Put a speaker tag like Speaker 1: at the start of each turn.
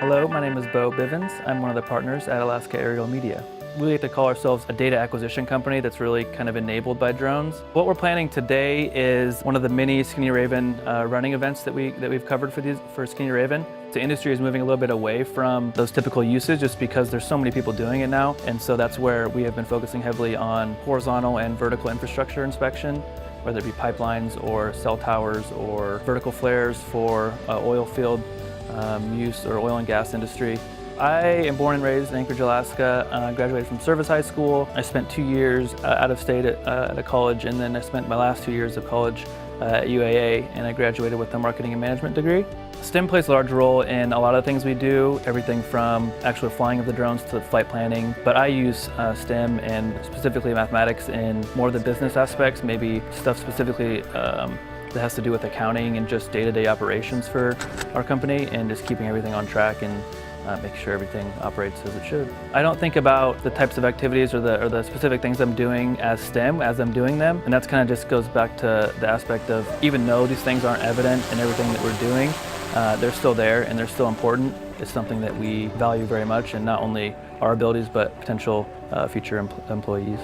Speaker 1: Hello, my name is Beau Bivins. I'm one of the partners at Alaska Aerial Media. We like to call ourselves a data acquisition company that's really kind of enabled by drones. What we're planning today is one of the mini Skinny Raven running events that we've covered for Skinny Raven. The industry is moving a little bit away from those typical uses just because there's so many people doing it now, and so that's where we have been focusing heavily on horizontal and vertical infrastructure inspection, whether it be pipelines or cell towers or vertical flares for oil field use or oil and gas industry. I am born and raised in Anchorage, Alaska. Graduated from Service High School. I spent 2 years out of state at a college, and then I spent my last 2 years of college at UAA, and I graduated with a marketing and management degree. STEM plays a large role in a lot of things we do, everything from actual flying of the drones to flight planning, but I use STEM and specifically mathematics in more of the business aspects, maybe stuff specifically that has to do with accounting and just day-to-day operations for our company and just keeping everything on track and make sure everything operates as it should. I don't think about the types of activities or the specific things I'm doing as STEM as I'm doing them, and that's kind of just goes back to the aspect of even though these things aren't evident in everything that we're doing, they're still there and they're still important. It's something that we value very much, and not only our abilities but potential future employees.